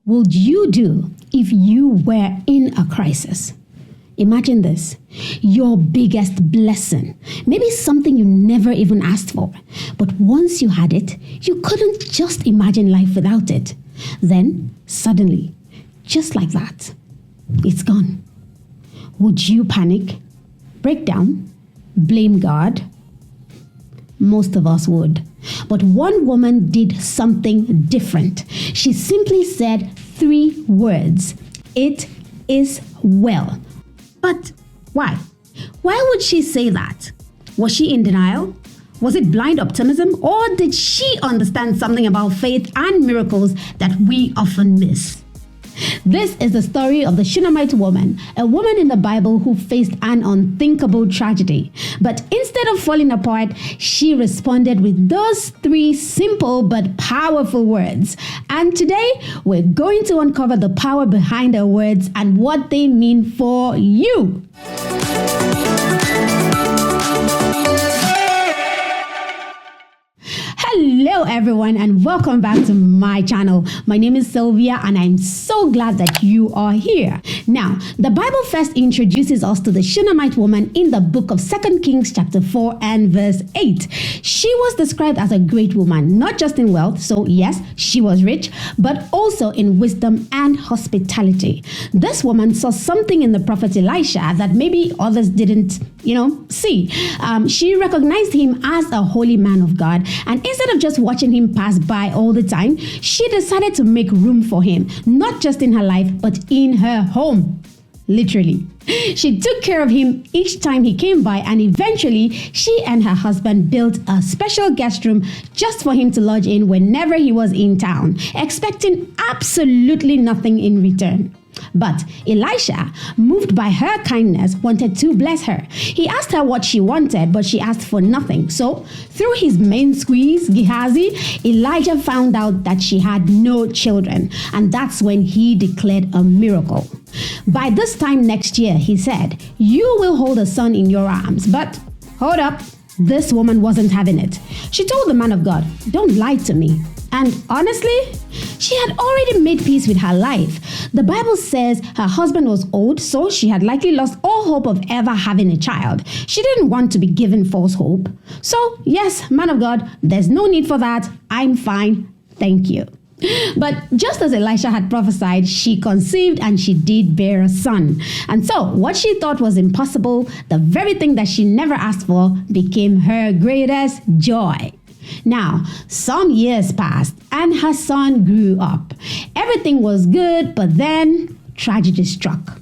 would you do if you were in a crisis? Imagine this, your biggest blessing, maybe something you never even asked for, but once you had it, you couldn't just imagine life without it. Then, suddenly, just like that, it's gone. Would you panic, break down, blame God? Most of us would. But one woman did something different. She simply said 3 words. It is well. But why? Why would she say that? Was she in denial? Was it blind optimism? Or did she understand something about faith and miracles that we often miss? This is the story of the Shunamite woman, a woman in the Bible who faced an unthinkable tragedy. But instead of falling apart, she responded with those 3 simple but powerful words. And today, we're going to uncover the power behind her words and what they mean for you. Hello everyone and welcome back to my channel. My name is Sylvia and I'm so glad that you are here. Now, the Bible first introduces us to the Shunammite woman in the book of 2 Kings chapter 4 and verse 8. She was described as a great woman, not just in wealth, so yes, she was rich, but also in wisdom and hospitality. This woman saw something in the prophet Elisha that maybe others didn't, see. She recognized him as a holy man of God, and instead of just watching him pass by all the time, she decided to make room for him, not just in her life, but in her home. Literally. She took care of him each time he came by, and eventually she and her husband built a special guest room just for him to lodge in whenever he was in town, expecting absolutely nothing in return. But Elisha, moved by her kindness, wanted to bless her. He asked her what she wanted, but she asked for nothing. So, through his main squeeze, Gehazi, Elijah found out that she had no children. And that's when he declared a miracle. By this time next year, he said, "You will hold a son in your arms." But hold up, this woman wasn't having it. She told the man of God, "Don't lie to me." And honestly, she had already made peace with her life. The Bible says her husband was old, so she had likely lost all hope of ever having a child. She didn't want to be given false hope. So, yes, man of God, there's no need for that. I'm fine. Thank you. But just as Elisha had prophesied, she conceived and she did bear a son. And so, what she thought was impossible, the very thing that she never asked for, became her greatest joy. Now, some years passed and her son grew up. Everything was good, but then tragedy struck.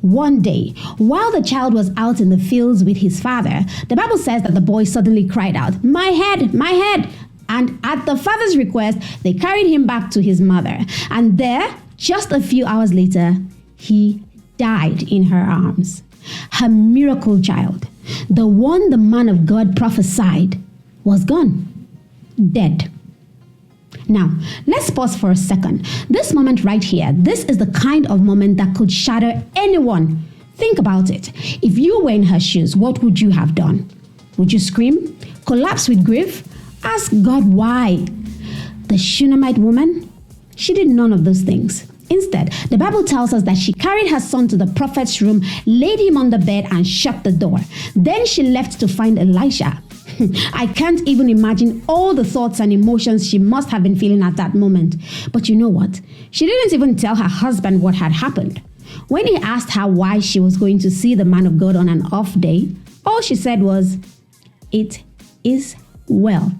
One day, while the child was out in the fields with his father, the Bible says that the boy suddenly cried out, "My head, my head!" And at the father's request, they carried him back to his mother. And there, just a few hours later, he died in her arms. Her miracle child, the one the man of God prophesied, was gone. Dead. Now, let's pause for a second. This moment right here, this is the kind of moment that could shatter anyone. Think about it. If you were in her shoes, what would you have done? Would you scream? Collapse with grief? Ask God why? The Shunamite woman? She did none of those things. Instead, the Bible tells us that she carried her son to the prophet's room, laid him on the bed, and shut the door. Then she left to find Elisha. I can't even imagine all the thoughts and emotions she must have been feeling at that moment. But you know what? She didn't even tell her husband what had happened. When he asked her why she was going to see the man of God on an off day, all she said was, "It is well."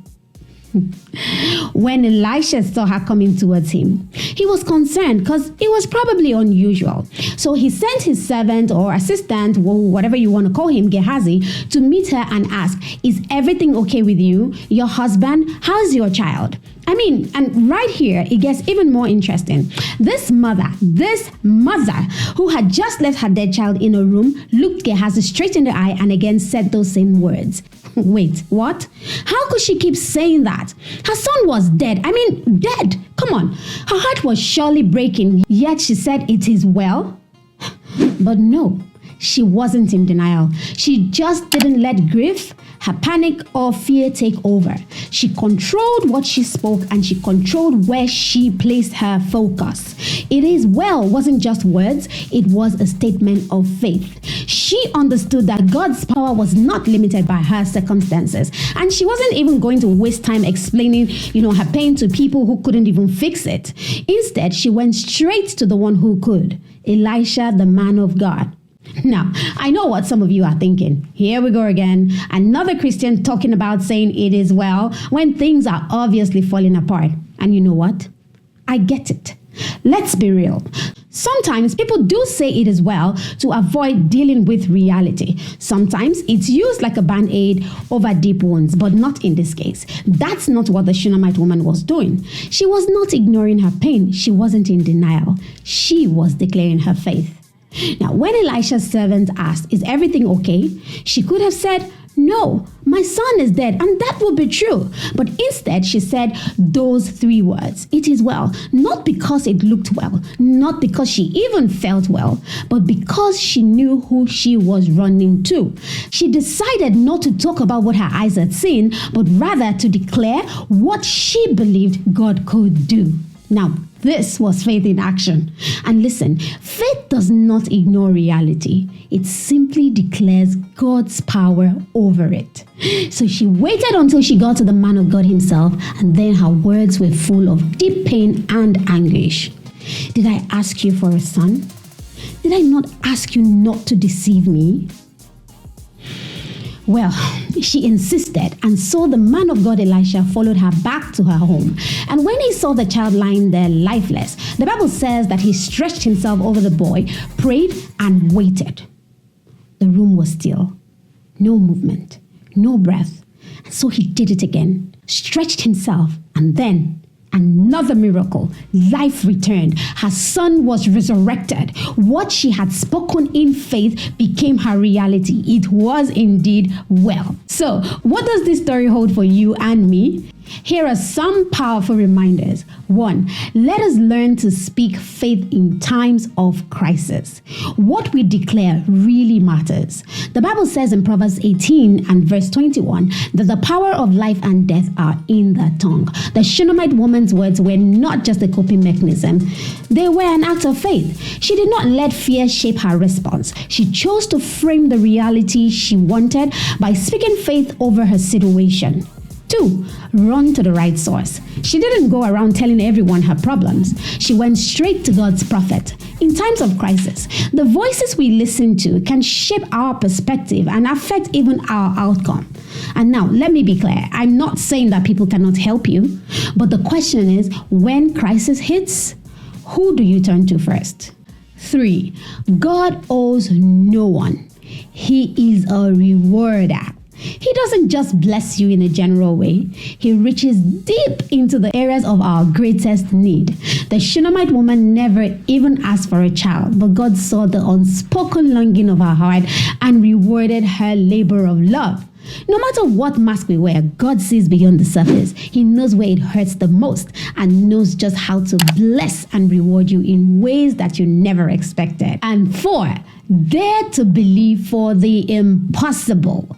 When Elisha saw her coming towards him, he was concerned because it was probably unusual. So he sent his servant or assistant, whatever you want to call him, Gehazi, to meet her and ask, "Is everything okay with you? Your husband? How's your child?" And right here, it gets even more interesting. This mother who had just left her dead child in a room, looked Gehazi straight in the eye and again said those same words. Wait, what? How could she keep saying that? Her son was dead. Dead. Come on. Her heart was surely breaking, yet she said it is well. But no, she wasn't in denial. She just didn't let grief, her panic, or fear take over. She controlled what she spoke and she controlled where she placed her focus. It is well wasn't just words, it was a statement of faith. She understood that God's power was not limited by her circumstances, and she wasn't even going to waste time explaining, her pain to people who couldn't even fix it. Instead, she went straight to the one who could, Elisha, the man of God. Now, I know what some of you are thinking. Here we go again. Another Christian talking about saying it is well when things are obviously falling apart. And you know what? I get it. Let's be real. Sometimes people do say it is well to avoid dealing with reality. Sometimes it's used like a band-aid over deep wounds, but not in this case. That's not what the Shunammite woman was doing. She was not ignoring her pain. She wasn't in denial. She was declaring her faith. Now, when Elisha's servant asked, "Is everything okay?" she could have said, "No, my son is dead," and that would be true. But instead, she said those 3 words, "It is well," not because it looked well, not because she even felt well, but because she knew who she was running to. She decided not to talk about what her eyes had seen, but rather to declare what she believed God could do. Now, this was faith in action. And listen, faith does not ignore reality. It simply declares God's power over it. So she waited until she got to the man of God himself, and then her words were full of deep pain and anguish. "Did I ask you for a son? Did I not ask you not to deceive me?" Well, she insisted, and so the man of God Elisha followed her back to her home. And when he saw the child lying there lifeless, the Bible says that he stretched himself over the boy, prayed, and waited. The room was still. No movement, no breath. And so he did it again, stretched himself, and then another miracle. Life returned. Her son was resurrected. What she had spoken in faith became her reality. It was indeed well. So, what does this story hold for you and me? Here are some powerful reminders. 1, let us learn to speak faith in times of crisis. What we declare really matters. The Bible says in Proverbs 18 and verse 21 that the power of life and death are in the tongue. The Shunammite woman's words were not just a coping mechanism. They were an act of faith. She did not let fear shape her response. She chose to frame the reality she wanted by speaking faith over her situation. 2, run to the right source. She didn't go around telling everyone her problems. She went straight to God's prophet. In times of crisis, the voices we listen to can shape our perspective and affect even our outcome. And now, let me be clear. I'm not saying that people cannot help you, but the question is, when crisis hits, who do you turn to first? 3, God owes no one. He is a rewarder. He doesn't just bless you in a general way. He reaches deep into the areas of our greatest need. The Shunammite woman never even asked for a child, but God saw the unspoken longing of her heart and rewarded her labor of love. No matter what mask we wear, God sees beyond the surface. He knows where it hurts the most and knows just how to bless and reward you in ways that you never expected. And 4, dare to believe for the impossible.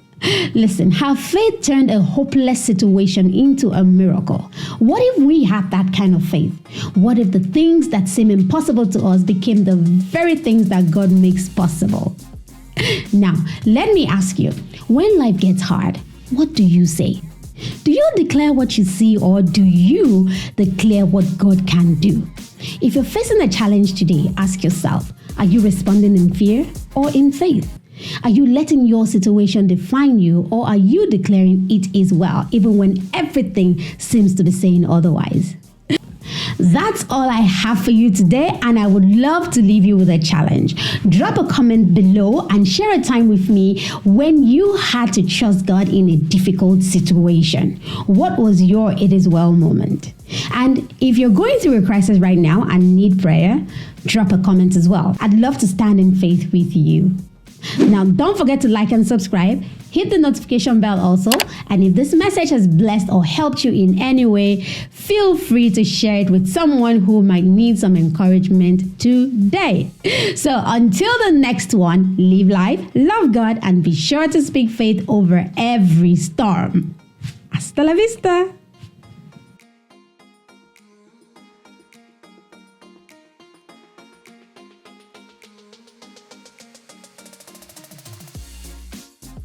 Listen, her faith turned a hopeless situation into a miracle. What if we had that kind of faith? What if the things that seem impossible to us became the very things that God makes possible? Now, let me ask you, when life gets hard, what do you say? Do you declare what you see, or do you declare what God can do? If you're facing a challenge today, ask yourself, are you responding in fear or in faith? Are you letting your situation define you, or are you declaring it is well, even when everything seems to be saying otherwise? That's all I have for you today, and I would love to leave you with a challenge. Drop a comment below and share a time with me when you had to trust God in a difficult situation. What was your "it is well" moment? And if you're going through a crisis right now and need prayer, drop a comment as well. I'd love to stand in faith with you. Now, don't forget to like and subscribe. Hit the notification bell also. And if this message has blessed or helped you in any way, feel free to share it with someone who might need some encouragement today. So until the next one, live life, love God, and be sure to speak faith over every storm. Hasta la vista.